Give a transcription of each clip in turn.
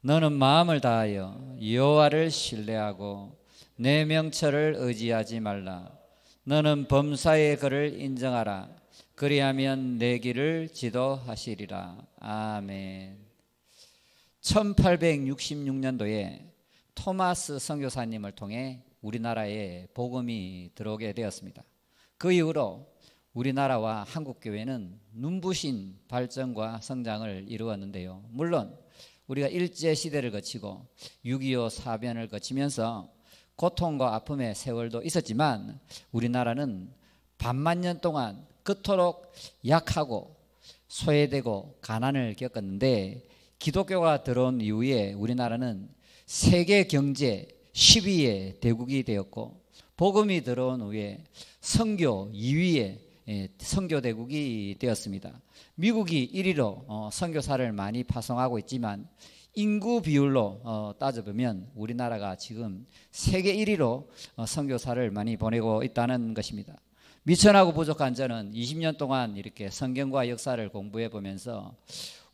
너는 마음을 다하여 여호와를 신뢰하고 내 명철을 의지하지 말라. 너는 범사의 그를 인정하라. 그리하면 내 길을 지도하시리라. 아멘. 1866년도에 토마스 선교사님을 통해 우리나라에 복음이 들어오게 되었습니다. 그 이후로 우리나라와 한국교회는 눈부신 발전과 성장을 이루었는데요. 물론 우리가 일제시대를 거치고 6.25 사변을 거치면서 고통과 아픔의 세월도 있었지만 우리나라는 반만 년 동안 그토록 약하고 소외되고 가난을 겪었는데 기독교가 들어온 이후에 우리나라는 세계 경제 10위의 대국이 되었고 복음이 들어온 후에 선교 2위의 선교 대국이 되었습니다. 미국이 1위로 선교사를 많이 파송하고 있지만 인구 비율로 따져보면 우리나라가 지금 세계 1위로 선교사를 많이 보내고 있다는 것입니다. 미천하고 부족한 저는 20년 동안 이렇게 성경과 역사를 공부해 보면서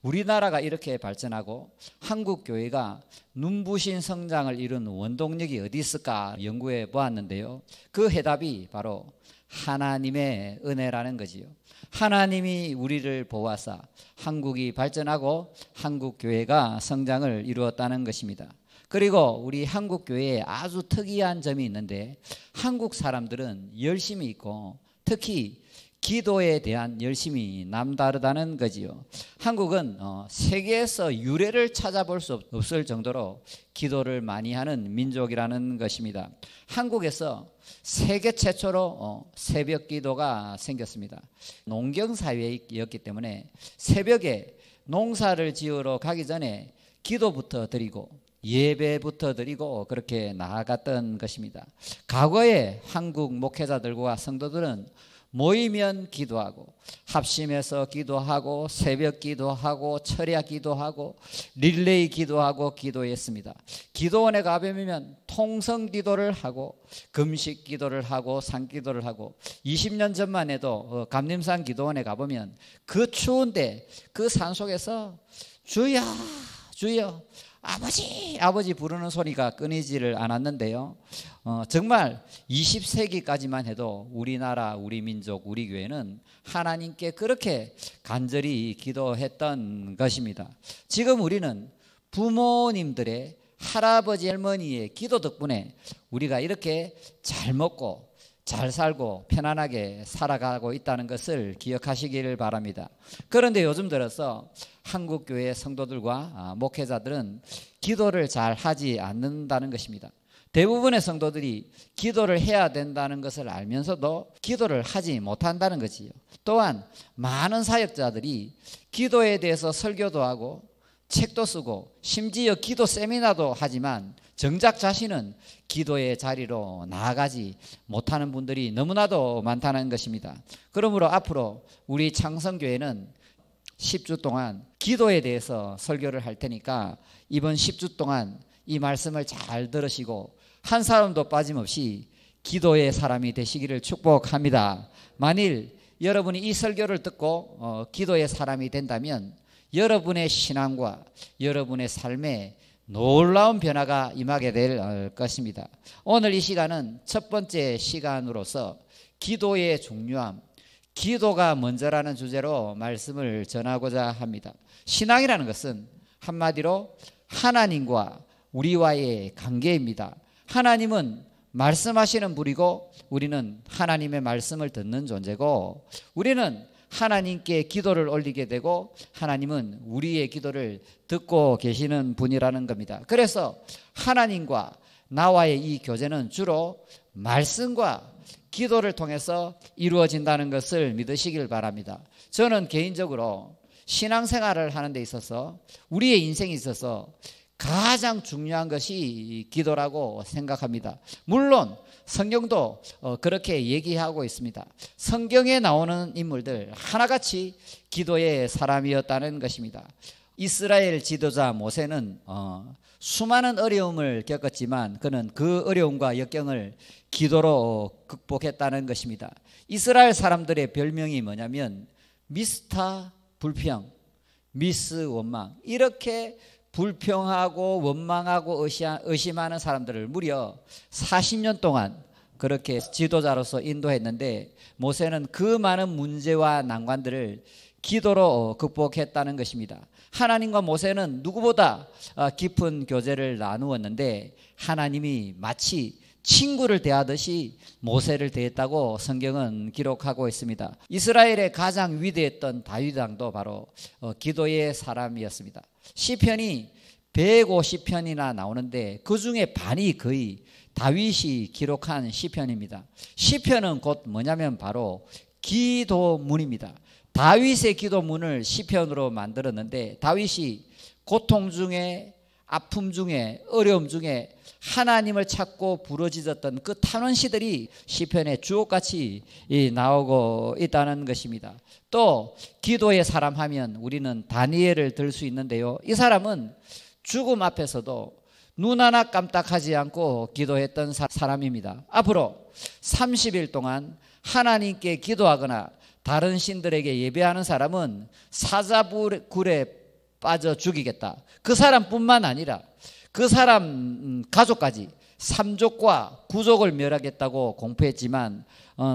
우리나라가 이렇게 발전하고 한국 교회가 눈부신 성장을 이룬 원동력이 어디 있을까 연구해 보았는데요. 그 해답이 바로 하나님의 은혜라는 거지요. 하나님이 우리를 보아사 한국이 발전하고 한국 교회가 성장을 이루었다는 것입니다. 그리고 우리 한국 교회에 아주 특이한 점이 있는데 한국 사람들은 열심이 있고 특히 기도에 대한 열심이 남다르다는 거지요. 한국은 세계에서 유래를 찾아볼 수 없을 정도로 기도를 많이 하는 민족이라는 것입니다. 한국에서 세계 최초로 새벽 기도가 생겼습니다. 농경사회였기 때문에 새벽에 농사를 지으러 가기 전에 기도부터 드리고 예배부터 드리고 그렇게 나아갔던 것입니다. 과거에 한국 목회자들과 성도들은 모이면 기도하고 합심해서 기도하고 새벽 기도하고 철야 기도하고 릴레이 기도하고 기도했습니다. 기도원에 가보면 통성 기도를 하고 금식 기도를 하고 산기도를 하고 20년 전만 해도 감림산 기도원에 가보면 그 추운데 그 산속에서 주여 주여 아버지 아버지 부르는 소리가 끊이지를 않았는데요. 정말 20세기까지만 해도 우리나라 우리 민족 우리 교회는 하나님께 그렇게 간절히 기도했던 것입니다. 지금 우리는 부모님들의 할아버지 할머니의 기도 덕분에 우리가 이렇게 잘 먹고 잘 살고 편안하게 살아가고 있다는 것을 기억하시기를 바랍니다. 그런데 요즘 들어서 한국교회 성도들과 목회자들은 기도를 잘 하지 않는다는 것입니다. 대부분의 성도들이 기도를 해야 된다는 것을 알면서도 기도를 하지 못한다는 것이요. 또한 많은 사역자들이 기도에 대해서 설교도 하고 책도 쓰고 심지어 기도 세미나도 하지만 정작 자신은 기도의 자리로 나아가지 못하는 분들이 너무나도 많다는 것입니다. 그러므로 앞으로 우리 창성교회는 10주 동안 기도에 대해서 설교를 할 테니까 이번 10주 동안 이 말씀을 잘 들으시고 한 사람도 빠짐없이 기도의 사람이 되시기를 축복합니다. 만일 여러분이 이 설교를 듣고 기도의 사람이 된다면 여러분의 신앙과 여러분의 삶에 놀라운 변화가 임하게 될 것입니다. 오늘 이 시간은 첫 번째 시간으로서 기도의 중요함, 기도가 먼저라는 주제로 말씀을 전하고자 합니다. 신앙이라는 것은 한마디로 하나님과 우리와의 관계입니다. 하나님은 말씀하시는 분이고 우리는 하나님의 말씀을 듣는 존재고 우리는 하나님께 기도를 올리게 되고 하나님은 우리의 기도를 듣고 계시는 분이라는 겁니다. 그래서 하나님과 나와의 이 교제는 주로 말씀과 기도를 통해서 이루어진다는 것을 믿으시길 바랍니다. 저는 개인적으로 신앙생활을 하는 데 있어서 우리의 인생에 있어서 가장 중요한 것이 기도라고 생각합니다. 물론 성경도 그렇게 얘기하고 있습니다. 성경에 나오는 인물들 하나같이 기도의 사람이었다는 것입니다. 이스라엘 지도자 모세는 수많은 어려움을 겪었지만 그는 그 어려움과 역경을 기도로 극복했다는 것입니다. 이스라엘 사람들의 별명이 뭐냐면 미스터 불평, 미스 원망, 이렇게 불평하고 원망하고 의심하는 사람들을 무려 40년 동안 그렇게 지도자로서 인도했는데 모세는 그 많은 문제와 난관들을 기도로 극복했다는 것입니다. 하나님과 모세는 누구보다 깊은 교제를 나누었는데 하나님이 마치 친구를 대하듯이 모세를 대했다고 성경은 기록하고 있습니다. 이스라엘의 가장 위대했던 다윗 왕도 바로 기도의 사람이었습니다. 시편이 150편이나 나오는데 그 중에 반이 거의 다윗이 기록한 시편입니다. 시편은 곧 뭐냐면 바로 기도문입니다. 다윗의 기도문을 시편으로 만들었는데 다윗이 고통 중에 아픔 중에 어려움 중에 하나님을 찾고 부르짖었던 그 탄원시들이 시편에 주옥같이 나오고 있다는 것입니다. 또 기도의 사람 하면 우리는 다니엘을 들 수 있는데요. 이 사람은 죽음 앞에서도 눈 하나 깜짝하지 않고 기도했던 사람입니다. 앞으로 30일 동안 하나님께 기도하거나 다른 신들에게 예배하는 사람은 사자굴에 빠져 죽이겠다. 그 사람뿐만 아니라 그 사람 가족까지 3족과 9족을 멸하겠다고 공포했지만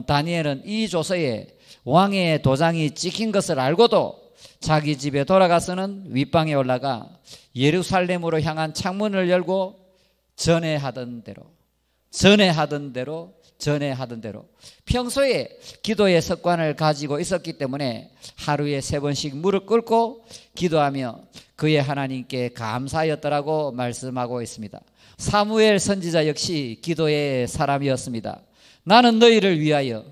다니엘은 이 조서에 왕의 도장이 찍힌 것을 알고도 자기 집에 돌아가서는 윗방에 올라가 예루살렘으로 향한 창문을 열고 전에하던 대로 평소에 기도의 습관을 가지고 있었기 때문에 하루에 3번씩 무릎 꿇고 기도하며 그의 하나님께 감사하였더라고 말씀하고 있습니다. 사무엘 선지자 역시 기도의 사람이었습니다. 나는 너희를 위하여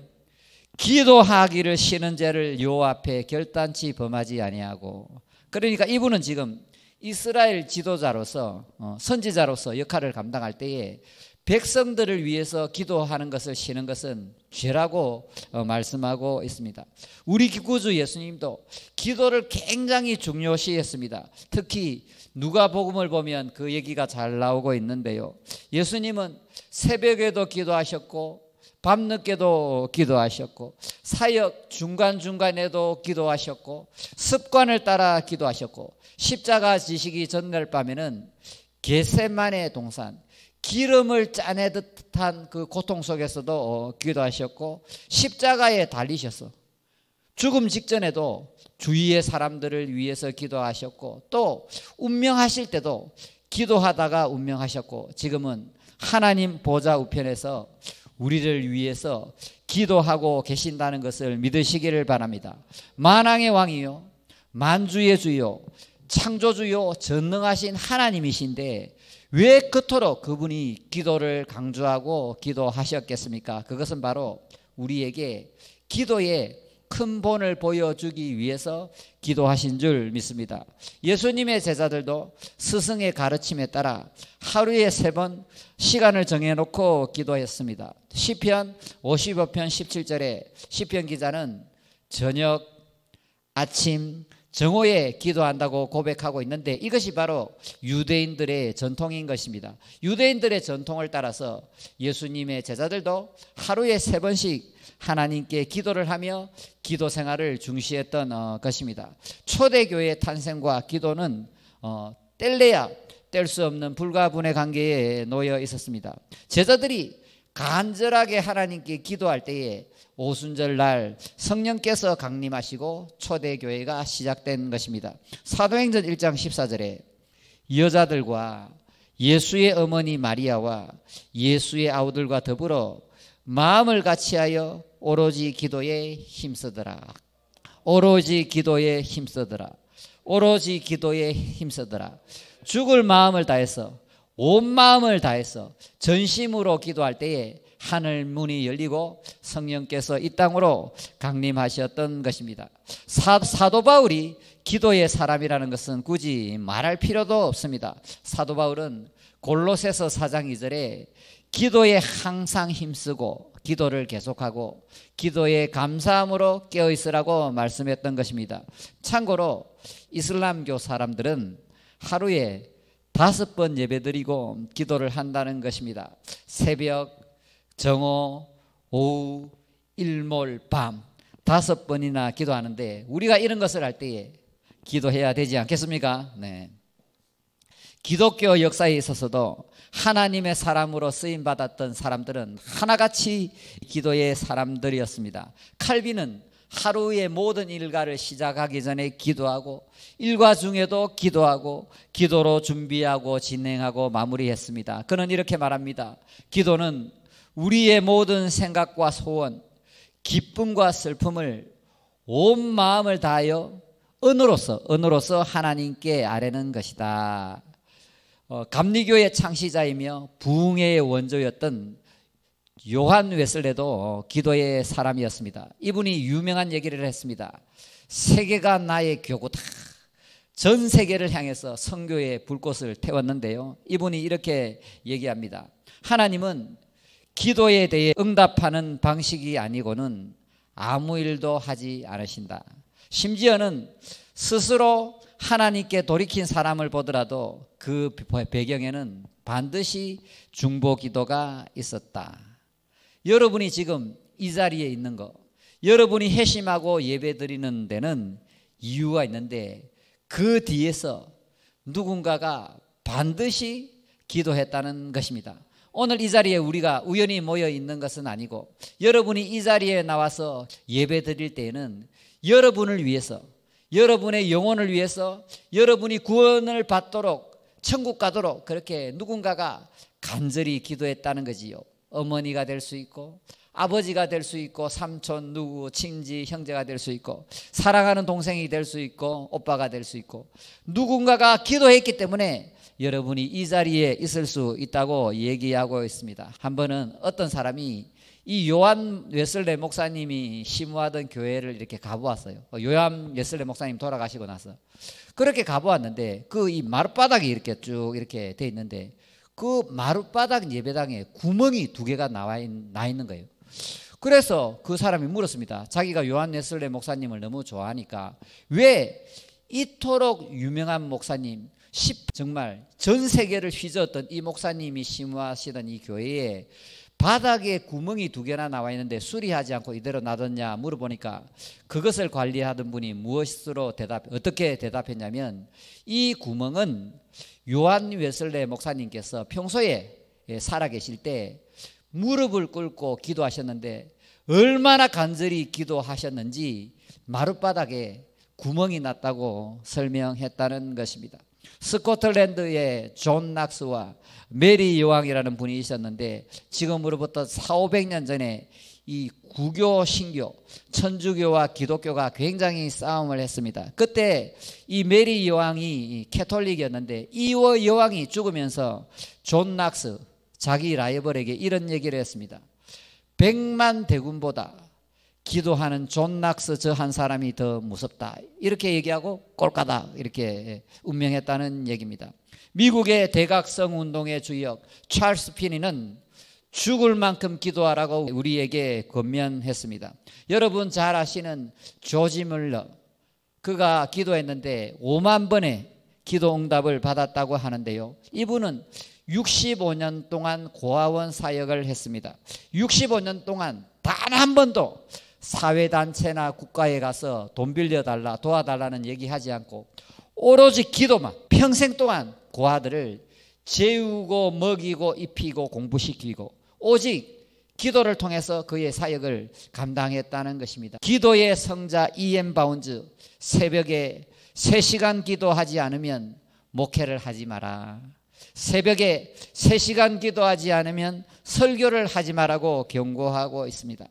기도하기를 싫은 죄를 여호와 앞에 결단치 범하지 아니하고, 그러니까 이분은 지금 이스라엘 지도자로서 선지자로서 역할을 감당할 때에 백성들을 위해서 기도하는 것을 싫은 것은 죄라고 말씀하고 있습니다. 우리 구주 예수님도 기도를 굉장히 중요시했습니다. 특히 누가복음을 보면 그 얘기가 잘 나오고 있는데요. 예수님은 새벽에도 기도하셨고 밤늦게도 기도하셨고 사역 중간중간에도 기도하셨고 습관을 따라 기도하셨고 십자가 지시기 전날 밤에는 겟세마네 동산 기름을 짜내 듯한 그 고통 속에서도 기도하셨고 십자가에 달리셔서 죽음 직전에도 주위의 사람들을 위해서 기도하셨고 또 운명하실 때도 기도하다가 운명하셨고 지금은 하나님 보좌 우편에서 우리를 위해서 기도하고 계신다는 것을 믿으시기를 바랍니다. 만왕의 왕이요 만주의 주요 창조주요 전능하신 하나님이신데 왜 그토록 그분이 기도를 강조하고 기도하셨겠습니까? 그것은 바로 우리에게 기도의 큰 본을 보여주기 위해서 기도하신 줄 믿습니다. 예수님의 제자들도 스승의 가르침에 따라 하루에 3번 시간을 정해놓고 기도했습니다. 시편 55편 17절에 시편 기자는 저녁, 아침, 정오에 기도한다고 고백하고 있는데 이것이 바로 유대인들의 전통인 것입니다. 유대인들의 전통을 따라서 예수님의 제자들도 하루에 3번씩 하나님께 기도를 하며 기도 생활을 중시했던 것입니다. 초대교회의 탄생과 기도는 뗄래야 뗄 수 없는 불가분의 관계에 놓여 있었습니다. 제자들이 간절하게 하나님께 기도할 때에 오순절 날 성령께서 강림하시고 초대교회가 시작된 것입니다. 사도행전 1장 14절에 여자들과 예수의 어머니 마리아와 예수의 아우들과 더불어 마음을 같이하여 오로지 기도에 힘쓰더라. 오로지 기도에 힘쓰더라. 오로지 기도에 힘쓰더라. 죽을 마음을 다해서 온 마음을 다해서 전심으로 기도할 때에 하늘 문이 열리고 성령께서 이 땅으로 강림하셨던 것입니다. 사도 바울이 기도의 사람이라는 것은 굳이 말할 필요도 없습니다. 사도 바울은 골로새서 4장 2절에 기도에 항상 힘쓰고 기도를 계속하고 기도에 감사함으로 깨어있으라고 말씀했던 것입니다. 참고로 이슬람교 사람들은 하루에 5번 예배드리고 기도를 한다는 것입니다. 새벽, 정오, 오후, 일몰, 밤 5번이나 기도하는데 우리가 이런 것을 할 때에 기도해야 되지 않겠습니까? 네. 기독교 역사에 있어서도 하나님의 사람으로 쓰임받았던 사람들은 하나같이 기도의 사람들이었습니다. 칼빈은 하루의 모든 일과를 시작하기 전에 기도하고 일과 중에도 기도하고 기도로 준비하고 진행하고 마무리했습니다. 그는 이렇게 말합니다. 기도는 우리의 모든 생각과 소원, 기쁨과 슬픔을 온 마음을 다하여 은으로서 하나님께 아뢰는 것이다. 감리교의 창시자이며 부흥회의 원조였던 요한 웨슬레도 기도의 사람이었습니다. 이분이 유명한 얘기를 했습니다. 세계가 나의 교구다. 전 세계를 향해서 선교의 불꽃을 태웠는데요. 이분이 이렇게 얘기합니다. 하나님은 기도에 대해 응답하는 방식이 아니고는 아무 일도 하지 않으신다. 심지어는 스스로 하나님께 돌이킨 사람을 보더라도 그 배경에는 반드시 중보 기도가 있었다. 여러분이 지금 이 자리에 있는 거, 여러분이 회심하고 예배드리는 데는 이유가 있는데 그 뒤에서 누군가가 반드시 기도했다는 것입니다. 오늘 이 자리에 우리가 우연히 모여 있는 것은 아니고 여러분이 이 자리에 나와서 예배드릴 때에는 여러분을 위해서, 여러분의 영혼을 위해서, 여러분이 구원을 받도록 천국 가도록 그렇게 누군가가 간절히 기도했다는 거지요. 어머니가 될 수 있고 아버지가 될 수 있고 삼촌 누구 친지 형제가 될 수 있고 사랑하는 동생이 될 수 있고 오빠가 될 수 있고 누군가가 기도했기 때문에 여러분이 이 자리에 있을 수 있다고 얘기하고 있습니다. 한 번은 어떤 사람이 이 요한 웨슬레 목사님이 심우하던 교회를 이렇게 가보았어요. 요한 웨슬레 목사님 돌아가시고 나서 그렇게 가보았는데 그 이 마룻바닥이 이렇게 쭉 이렇게 돼 있는데 그 마룻바닥 예배당에 구멍이 2개가 나 있는 거예요. 그래서 그 사람이 물었습니다. 자기가 요한 웨슬레 목사님을 너무 좋아하니까 왜 이토록 유명한 목사님, 정말 전 세계를 휘저었던 이 목사님이 심우하시던 이 교회에 바닥에 구멍이 2개나 나와 있는데 수리하지 않고 이대로 놔뒀냐 물어보니까 그것을 관리하던 분이 어떻게 대답했냐면 이 구멍은 요한 웨슬레 목사님께서 평소에 살아계실 때 무릎을 꿇고 기도하셨는데 얼마나 간절히 기도하셨는지 마룻바닥에 구멍이 났다고 설명했다는 것입니다. 스코틀랜드의 존 낙스와 메리 여왕이라는 분이 있었는데 지금으로부터 400~500년 전에 이 구교, 신교, 천주교와 기독교가 굉장히 싸움을 했습니다. 그때 이 메리 여왕이 캐톨릭이었는데 이 여왕이 죽으면서 존 낙스 자기 라이벌에게 이런 얘기를 했습니다. 100만 대군보다 기도하는 존 낙스 저 한 사람이 더 무섭다. 이렇게 얘기하고 꼴까닥 이렇게 운명했다는 얘기입니다. 미국의 대각성 운동의 주역 찰스 피니는 죽을 만큼 기도하라고 우리에게 권면했습니다. 여러분 잘 아시는 조지 물러, 그가 기도했는데 5만 번의 기도 응답을 받았다고 하는데요. 이분은 65년 동안 고아원 사역을 했습니다. 65년 동안 단 한 번도 사회단체나 국가에 가서 돈 빌려달라 도와달라는 얘기하지 않고 오로지 기도만 평생 동안 고아들을 재우고 먹이고 입히고 공부시키고 오직 기도를 통해서 그의 사역을 감당했다는 것입니다. 기도의 성자 E.M. 바운즈, 새벽에 3시간 기도하지 않으면 목회를 하지 마라. 새벽에 3시간 기도하지 않으면 설교를 하지 마라고 경고하고 있습니다.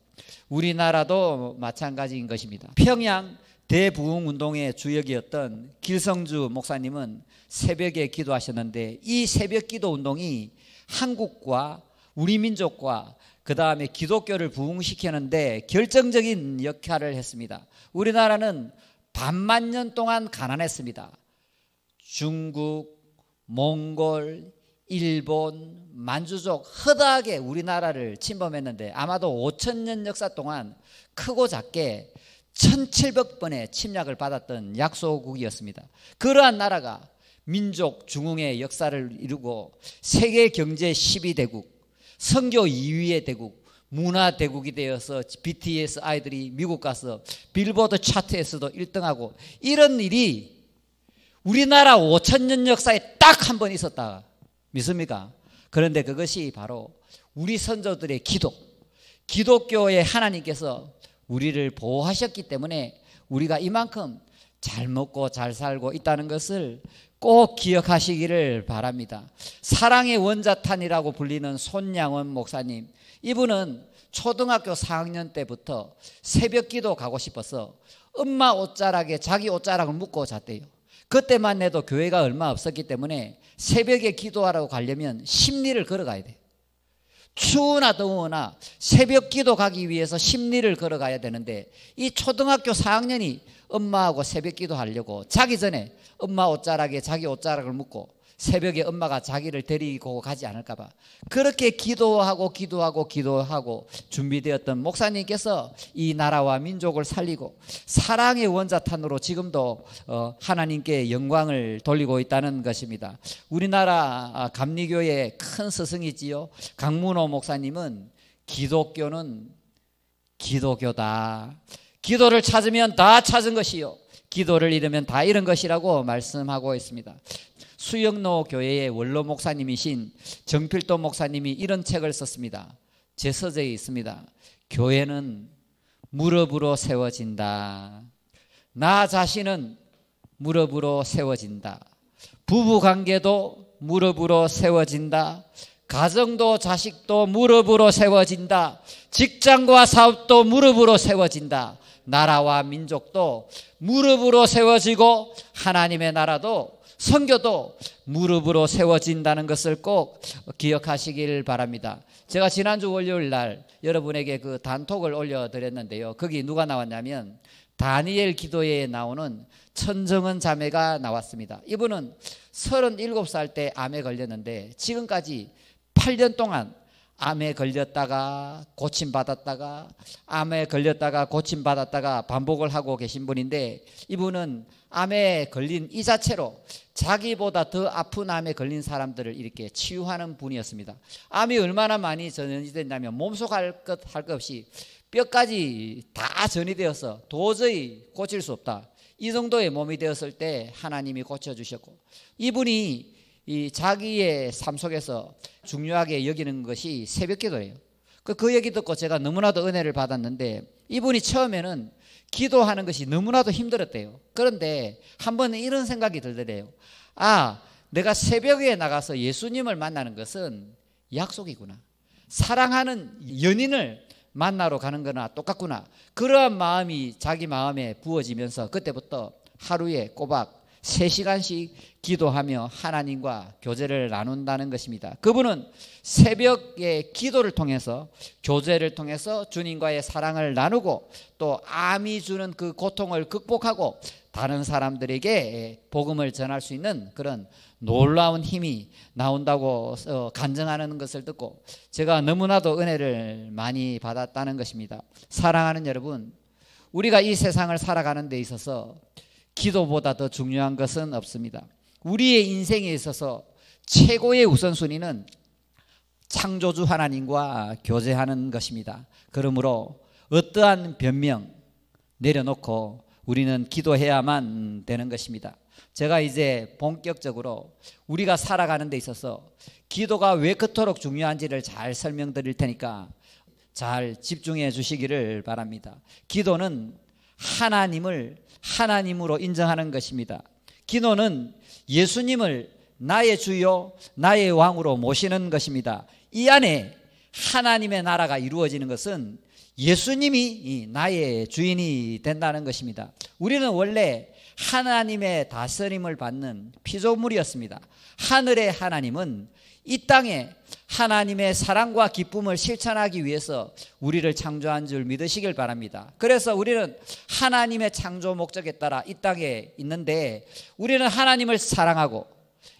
우리나라도 마찬가지인 것입니다. 평양 대부흥운동의 주역이었던 길성주 목사님은 새벽에 기도하셨는데 이 새벽 기도 운동이 한국과 우리 민족과 그 다음에 기독교를 부흥시키는데 결정적인 역할을 했습니다. 우리나라는 반만 년 동안 가난했습니다. 중국, 몽골, 일본, 만주족 허다하게 우리나라를 침범했는데 아마도 5,000년 역사 동안 크고 작게 1,700번의 침략을 받았던 약소국이었습니다. 그러한 나라가 민족 중흥의 역사를 이루고 세계 경제 12대국, 선교 2위의 대국, 문화 대국이 되어서 BTS 아이들이 미국 가서 빌보드 차트에서도 1등하고 이런 일이 우리나라 5,000년 역사에 딱 한 번 있었다 믿습니까? 그런데 그것이 바로 우리 선조들의 기도, 기독교의 하나님께서 우리를 보호하셨기 때문에 우리가 이만큼 잘 먹고 잘 살고 있다는 것을 꼭 기억하시기를 바랍니다. 사랑의 원자탄이라고 불리는 손양원 목사님, 이분은 초등학교 4학년 때부터 새벽기도 가고 싶어서 엄마 옷자락에 자기 옷자락을 묶고 잤대요. 그때만 해도 교회가 얼마 없었기 때문에 새벽에 기도하러 가려면 10리를 걸어가야 돼요. 추우나 더우나 새벽 기도 가기 위해서 10리를 걸어가야 되는데, 이 초등학교 4학년이 엄마하고 새벽 기도하려고 자기 전에 엄마 옷자락에 자기 옷자락을 묶고 새벽에 엄마가 자기를 데리고 가지 않을까 봐 그렇게 기도하고 준비되었던 목사님께서 이 나라와 민족을 살리고 사랑의 원자탄으로 지금도 하나님께 영광을 돌리고 있다는 것입니다. 우리나라 감리교의 큰 스승이지요, 강문호 목사님은 기독교는 기도교다, 기도를 찾으면 다 찾은 것이요, 기도를 잃으면 다 잃은 것이라고 말씀하고 있습니다. 수영로 교회의 원로 목사님이신 정필도 목사님이 이런 책을 썼습니다. 제 서재에 있습니다. 교회는 무릎으로 세워진다. 나 자신은 무릎으로 세워진다. 부부관계도 무릎으로 세워진다. 가정도 자식도 무릎으로 세워진다. 직장과 사업도 무릎으로 세워진다. 나라와 민족도 무릎으로 세워지고 하나님의 나라도 선교도 무릎으로 세워진다는 것을 꼭 기억하시길 바랍니다. 제가 지난주 월요일 날 여러분에게 그 단톡을 올려드렸는데요, 거기 누가 나왔냐면 다니엘 기도회에 나오는 천정은 자매가 나왔습니다. 이분은 37살 때 암에 걸렸는데 지금까지 8년 동안 암에 걸렸다가 고침받았다가 암에 걸렸다가 고침받았다가 반복을 하고 계신 분인데, 이분은 암에 걸린 이 자체로 자기보다 더 아픈 암에 걸린 사람들을 이렇게 치유하는 분이었습니다. 암이 얼마나 많이 전이 됐냐면 몸속 할 것 없이 뼈까지 다 전이 되어서 도저히 고칠 수 없다, 이 정도의 몸이 되었을 때 하나님이 고쳐주셨고, 이분이 이 자기의 삶 속에서 중요하게 여기는 것이 새벽기도예요. 그 얘기 듣고 제가 너무나도 은혜를 받았는데, 이분이 처음에는 기도하는 것이 너무나도 힘들었대요. 그런데 한 번은 이런 생각이 들더래요. 아, 내가 새벽에 나가서 예수님을 만나는 것은 약속이구나, 사랑하는 연인을 만나러 가는 거나 똑같구나, 그러한 마음이 자기 마음에 부어지면서 그때부터 하루에 꼬박 3시간씩 기도하며 하나님과 교제를 나눈다는 것입니다. 그분은 새벽에 기도를 통해서, 교제를 통해서 주님과의 사랑을 나누고 또 암이 주는 그 고통을 극복하고 다른 사람들에게 복음을 전할 수 있는 그런 놀라운 힘이 나온다고 간증하는 것을 듣고 제가 너무나도 은혜를 많이 받았다는 것입니다. 사랑하는 여러분, 우리가 이 세상을 살아가는 데 있어서 기도보다 더 중요한 것은 없습니다. 우리의 인생에 있어서 최고의 우선순위는 창조주 하나님과 교제하는 것입니다. 그러므로 어떠한 변명 내려놓고 우리는 기도해야만 되는 것입니다. 제가 이제 본격적으로 우리가 살아가는 데 있어서 기도가 왜 그토록 중요한지를 잘 설명드릴 테니까 잘 집중해 주시기를 바랍니다. 기도는 하나님을 하나님으로 인정하는 것입니다. 기도는 예수님을 나의 주요 나의 왕으로 모시는 것입니다. 이 안에 하나님의 나라가 이루어지는 것은 예수님이 나의 주인이 된다는 것입니다. 우리는 원래 하나님의 다스림을 받는 피조물이었습니다. 하늘의 하나님은 이 땅에 하나님의 사랑과 기쁨을 실천하기 위해서 우리를 창조한 줄 믿으시길 바랍니다. 그래서 우리는 하나님의 창조 목적에 따라 이 땅에 있는데, 우리는 하나님을 사랑하고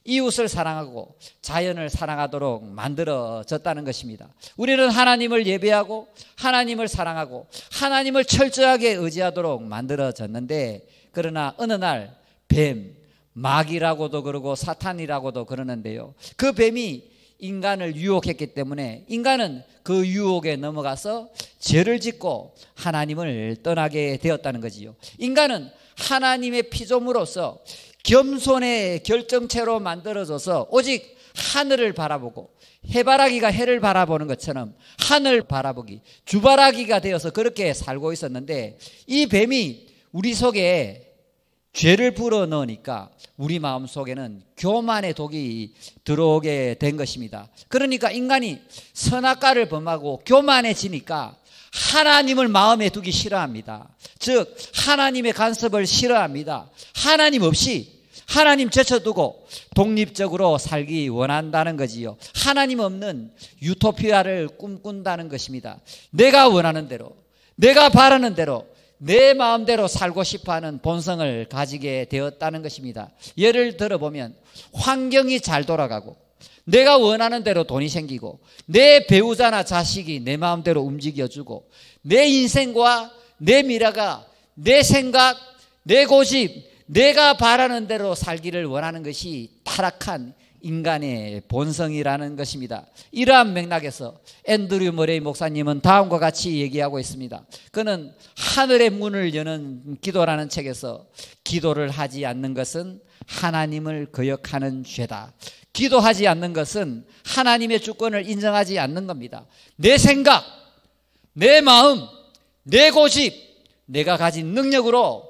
이웃을 사랑하고 자연을 사랑하도록 만들어졌다는 것입니다. 우리는 하나님을 예배하고 하나님을 사랑하고 하나님을 철저하게 의지하도록 만들어졌는데, 그러나 어느 날 뱀, 마귀라고도 그러고 사탄이라고도 그러는데요, 그 뱀이 인간을 유혹했기 때문에 인간은 그 유혹에 넘어가서 죄를 짓고 하나님을 떠나게 되었다는 거지요. 인간은 하나님의 피조물로서 겸손의 결정체로 만들어져서 오직 하늘을 바라보고 해바라기가 해를 바라보는 것처럼 하늘 바라보기, 주바라기가 되어서 그렇게 살고 있었는데 이 뱀이 우리 속에 죄를 불어넣으니까 우리 마음속에는 교만의 독이 들어오게 된 것입니다. 그러니까 인간이 선악과를 범하고 교만해지니까 하나님을 마음에 두기 싫어합니다. 즉 하나님의 간섭을 싫어합니다. 하나님 없이 하나님 제쳐두고 독립적으로 살기 원한다는 거지요. 하나님 없는 유토피아를 꿈꾼다는 것입니다. 내가 원하는 대로, 내가 바라는 대로, 내 마음대로 살고 싶어하는 본성을 가지게 되었다는 것입니다. 예를 들어보면 환경이 잘 돌아가고 내가 원하는 대로 돈이 생기고 내 배우자나 자식이 내 마음대로 움직여주고 내 인생과 내 미래가 내 생각, 내 고집, 내가 바라는 대로 살기를 원하는 것이 타락한 인간의 본성이라는 것입니다. 이러한 맥락에서 앤드류 머레이 목사님은 다음과 같이 얘기하고 있습니다. 그는 하늘의 문을 여는 기도라는 책에서 기도를 하지 않는 것은 하나님을 거역하는 죄다. 기도하지 않는 것은 하나님의 주권을 인정하지 않는 겁니다. 내 생각, 내 마음, 내 고집, 내가 가진 능력으로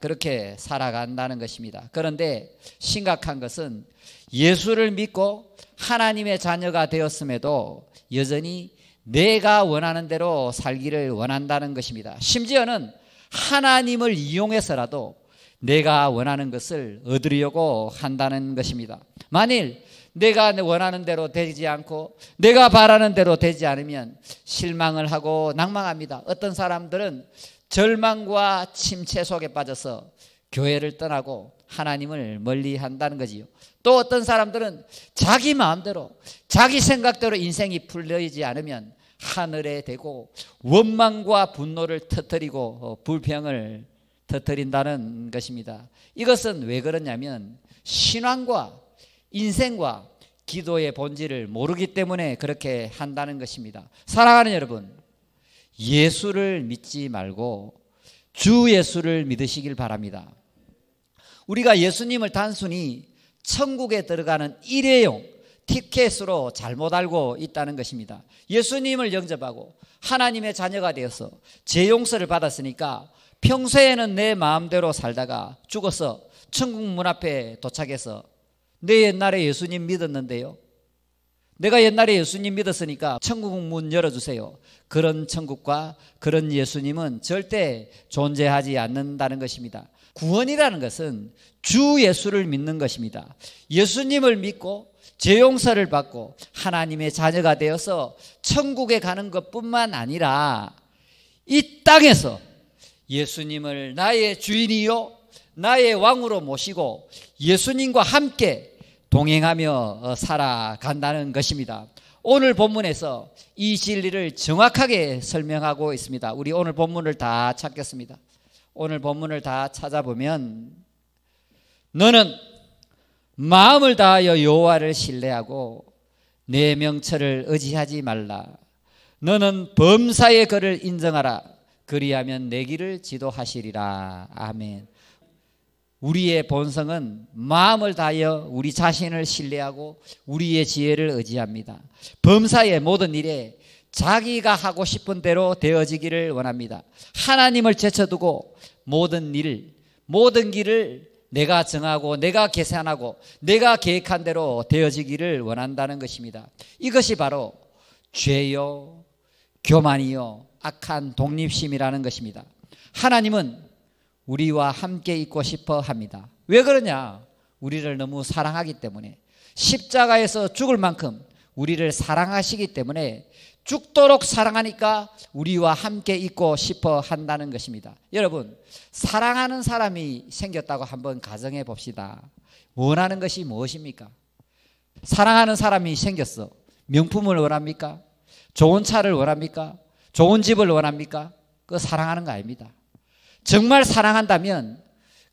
그렇게 살아간다는 것입니다. 그런데 심각한 것은 예수를 믿고 하나님의 자녀가 되었음에도 여전히 내가 원하는 대로 살기를 원한다는 것입니다. 심지어는 하나님을 이용해서라도 내가 원하는 것을 얻으려고 한다는 것입니다. 만일 내가 원하는 대로 되지 않고 내가 바라는 대로 되지 않으면 실망을 하고 낭망합니다. 어떤 사람들은 절망과 침체 속에 빠져서 교회를 떠나고 하나님을 멀리 한다는 거지요. 또 어떤 사람들은 자기 마음대로 자기 생각대로 인생이 풀리지 않으면 하늘에 대고 원망과 분노를 터뜨리고 불평을 터뜨린다는 것입니다. 이것은 왜 그러냐면 신앙과 인생과 기도의 본질을 모르기 때문에 그렇게 한다는 것입니다. 사랑하는 여러분, 예수를 믿지 말고 주 예수를 믿으시길 바랍니다. 우리가 예수님을 단순히 천국에 들어가는 일회용 티켓으로 잘못 알고 있다는 것입니다. 예수님을 영접하고 하나님의 자녀가 되어서 죄 용서를 받았으니까 평소에는 내 마음대로 살다가 죽어서 천국 문 앞에 도착해서 내 옛날에 예수님 믿었는데요, 내가 옛날에 예수님 믿었으니까 천국 문 열어주세요. 그런 천국과 그런 예수님은 절대 존재하지 않는다는 것입니다. 구원이라는 것은 주 예수를 믿는 것입니다. 예수님을 믿고 죄 용서를 받고 하나님의 자녀가 되어서 천국에 가는 것뿐만 아니라 이 땅에서 예수님을 나의 주인이요 나의 왕으로 모시고 예수님과 함께 동행하며 살아간다는 것입니다. 오늘 본문에서 이 진리를 정확하게 설명하고 있습니다. 우리 오늘 본문을 다 찾겠습니다. 오늘 본문을 다 찾아보면 너는 마음을 다하여 여호와를 신뢰하고 내 명철을 의지하지 말라. 너는 범사의 그를 인정하라. 그리하면 내 길을 지도하시리라. 아멘. 우리의 본성은 마음을 다하여 우리 자신을 신뢰하고 우리의 지혜를 의지합니다. 범사의 모든 일에 자기가 하고 싶은 대로 되어지기를 원합니다. 하나님을 제쳐두고 모든 일, 모든 길을 내가 정하고 내가 계산하고 내가 계획한 대로 되어지기를 원한다는 것입니다. 이것이 바로 죄요, 교만이요, 악한 독립심이라는 것입니다. 하나님은 우리와 함께 있고 싶어 합니다. 왜 그러냐? 우리를 너무 사랑하기 때문에, 십자가에서 죽을 만큼 우리를 사랑하시기 때문에 죽도록 사랑하니까 우리와 함께 있고 싶어 한다는 것입니다. 여러분, 사랑하는 사람이 생겼다고 한번 가정해 봅시다. 원하는 것이 무엇입니까? 사랑하는 사람이 생겼어. 명품을 원합니까? 좋은 차를 원합니까? 좋은 집을 원합니까? 그거 사랑하는 거 아닙니다. 정말 사랑한다면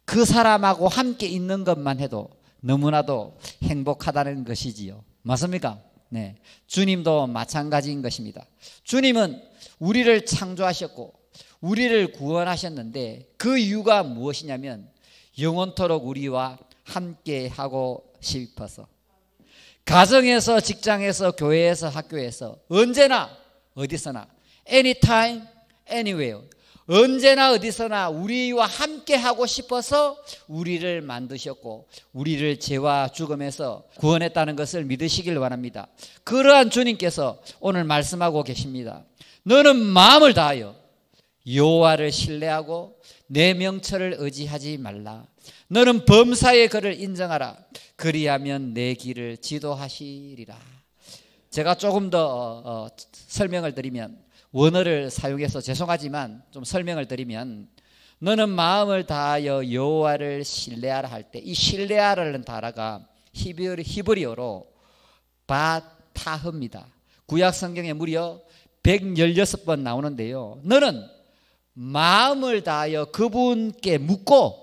그 사람하고 함께 있는 것만 해도 너무나도 행복하다는 것이지요. 맞습니까? 네, 주님도 마찬가지인 것입니다. 주님은 우리를 창조하셨고 우리를 구원하셨는데 그 이유가 무엇이냐면 영원토록 우리와 함께 하고 싶어서, 가정에서, 직장에서, 교회에서, 학교에서, 언제나 어디서나, anytime, anywhere, 언제나 어디서나 우리와 함께 하고 싶어서 우리를 만드셨고 우리를 죄와 죽음에서 구원했다는 것을 믿으시길 원합니다. 그러한 주님께서 오늘 말씀하고 계십니다. 너는 마음을 다하여 여호와를 신뢰하고 내 명철을 의지하지 말라. 너는 범사의 그를 인정하라. 그리하면 내 길을 지도하시리라. 제가 조금 더 설명을 드리면, 원어를 사용해서 죄송하지만 좀 설명을 드리면, 너는 마음을 다하여 여호와를 신뢰하라 할 때, 이 신뢰하라는 단어가 히브리어로 바타흐입니다. 구약 성경에 무려 116번 나오는데요, 너는 마음을 다하여 그분께 묻고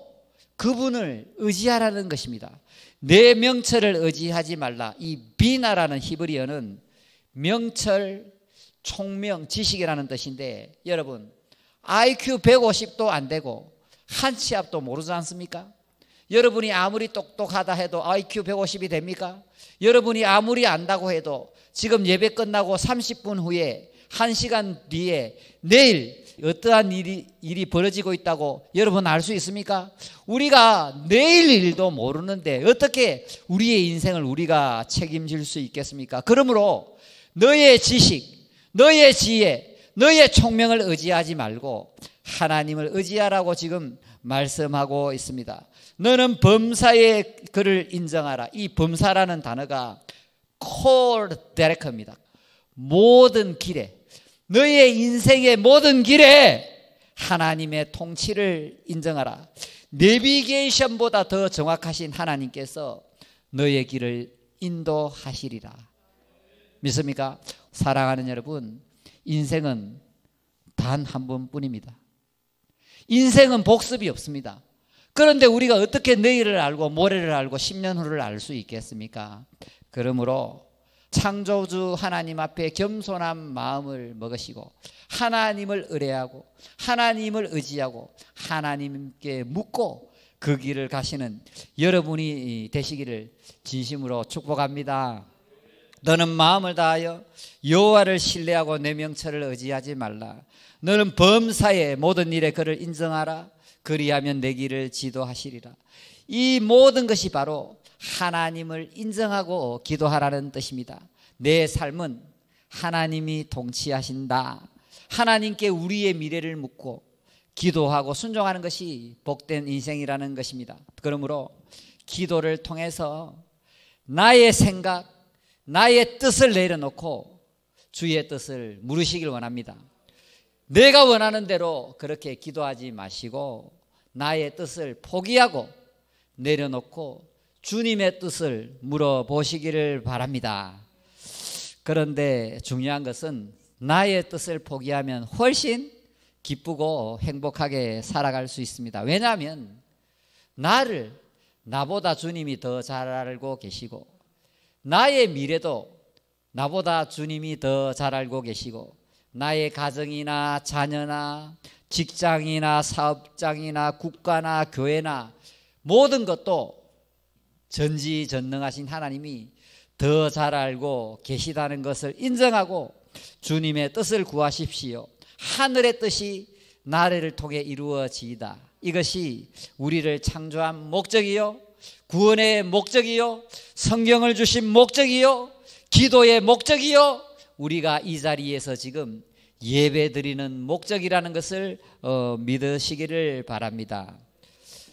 그분을 의지하라는 것입니다. 내 명철을 의지하지 말라. 이 비나라는 히브리어는 명철, 총명, 지식이라는 뜻인데, 여러분 IQ 150도 안 되고 한 치 앞도 모르지 않습니까? 여러분이 아무리 똑똑하다 해도 IQ 150이 됩니까? 여러분이 아무리 안다고 해도 지금 예배 끝나고 30분 후에 1시간 뒤에 내일 어떠한 일이 벌어지고 있다고 여러분 알 수 있습니까? 우리가 내일 일도 모르는데 어떻게 우리의 인생을 우리가 책임질 수 있겠습니까? 그러므로 너의 지식, 너의 지혜, 너의 총명을 의지하지 말고 하나님을 의지하라고 지금 말씀하고 있습니다. 너는 범사의 그를 인정하라. 이 범사라는 단어가 콜데레크입니다. 모든 길에, 너의 인생의 모든 길에 하나님의 통치를 인정하라. 내비게이션보다 더 정확하신 하나님께서 너의 길을 인도하시리라. 믿습니까? 사랑하는 여러분, 인생은 단 한 번뿐입니다. 인생은 복습이 없습니다. 그런데 우리가 어떻게 내일을 알고 모레를 알고 10년 후를 알 수 있겠습니까? 그러므로 창조주 하나님 앞에 겸손한 마음을 먹으시고 하나님을 의뢰하고 하나님을 의지하고 하나님께 묻고 그 길을 가시는 여러분이 되시기를 진심으로 축복합니다. 너는 마음을 다하여 여호와를 신뢰하고 내 명철을 의지하지 말라. 너는 범사의 모든 일에 그를 인정하라. 그리하면 내 길을 지도하시리라. 이 모든 것이 바로 하나님을 인정하고 기도하라는 뜻입니다. 내 삶은 하나님이 통치하신다. 하나님께 우리의 미래를 묻고 기도하고 순종하는 것이 복된 인생이라는 것입니다. 그러므로 기도를 통해서 나의 생각, 나의 뜻을 내려놓고 주의 뜻을 물으시길 원합니다. 내가 원하는 대로 그렇게 기도하지 마시고 나의 뜻을 포기하고 내려놓고 주님의 뜻을 물어보시기를 바랍니다. 그런데 중요한 것은 나의 뜻을 포기하면 훨씬 기쁘고 행복하게 살아갈 수 있습니다. 왜냐하면 나보다 주님이 더 잘 알고 계시고 나의 미래도 나보다 주님이 더 잘 알고 계시고 나의 가정이나 자녀나 직장이나 사업장이나 국가나 교회나 모든 것도 전지전능하신 하나님이 더 잘 알고 계시다는 것을 인정하고 주님의 뜻을 구하십시오. 하늘의 뜻이 나를 통해 이루어지이다. 이것이 우리를 창조한 목적이요, 구원의 목적이요, 성경을 주신 목적이요, 기도의 목적이요, 우리가 이 자리에서 지금 예배드리는 목적이라는 것을 믿으시기를 바랍니다.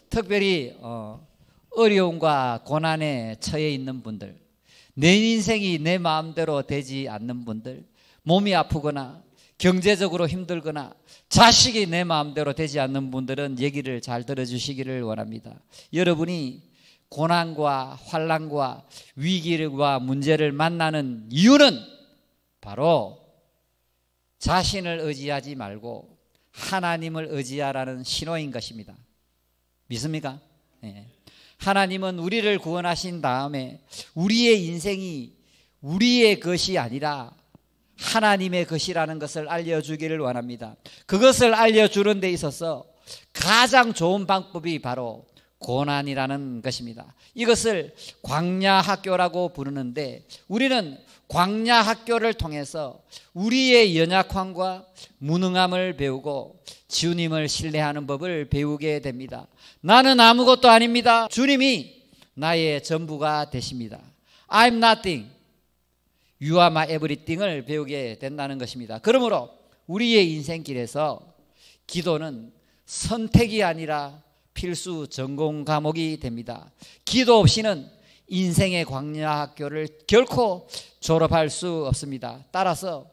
특별히 어려움과 고난에 처해 있는 분들, 내 인생이 내 마음대로 되지 않는 분들, 몸이 아프거나 경제적으로 힘들거나 자식이 내 마음대로 되지 않는 분들은 얘기를 잘 들어주시기를 원합니다. 여러분이 고난과 환난과 위기와 문제를 만나는 이유는 바로 자신을 의지하지 말고 하나님을 의지하라는 신호인 것입니다. 믿습니까? 네. 하나님은 우리를 구원하신 다음에 우리의 인생이 우리의 것이 아니라 하나님의 것이라는 것을 알려주기를 원합니다. 그것을 알려주는 데 있어서 가장 좋은 방법이 바로 고난이라는 것입니다. 이것을 광야학교라고 부르는데 우리는 광야학교를 통해서 우리의 연약함과 무능함을 배우고 주님을 신뢰하는 법을 배우게 됩니다. 나는 아무것도 아닙니다. 주님이 나의 전부가 되십니다. I'm nothing. You are my everything을 배우게 된다는 것입니다. 그러므로 우리의 인생길에서 기도는 선택이 아니라 필수 전공 과목이 됩니다. 기도 없이는 인생의 광야학교를 결코 졸업할 수 없습니다. 따라서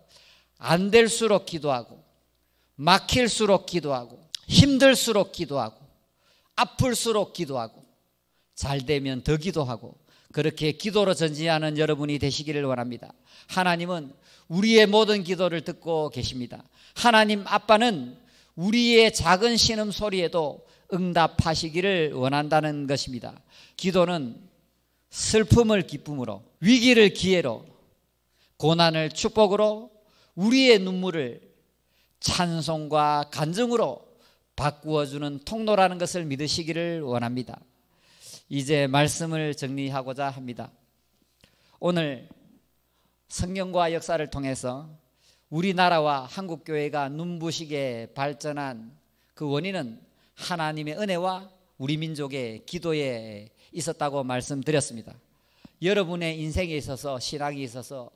안 될수록 기도하고 막힐수록 기도하고 힘들수록 기도하고 아플수록 기도하고 잘 되면 더 기도하고 그렇게 기도로 전진하는 여러분이 되시기를 원합니다. 하나님은 우리의 모든 기도를 듣고 계십니다. 하나님 아빠는 우리의 작은 신음소리에도 응답하시기를 원한다는 것입니다. 기도는 슬픔을 기쁨으로, 위기를 기회로, 고난을 축복으로, 우리의 눈물을 찬송과 간증으로 바꾸어주는 통로라는 것을 믿으시기를 원합니다. 이제 말씀을 정리하고자 합니다. 오늘 성경과 역사를 통해서 우리나라와 한국교회가 눈부시게 발전한 그 원인은 하나님의 은혜와 우리 민족의 기도에 있었다고 말씀드렸습니다. 여러분의 인생에 있어서 신앙에 있어서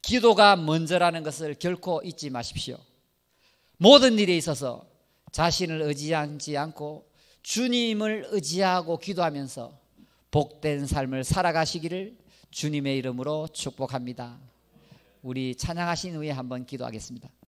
기도가 먼저라는 것을 결코 잊지 마십시오. 모든 일에 있어서 자신을 의지하지 않고 주님을 의지하고 기도하면서 복된 삶을 살아가시기를 주님의 이름으로 축복합니다. 우리 찬양하신 후에 한번 기도하겠습니다.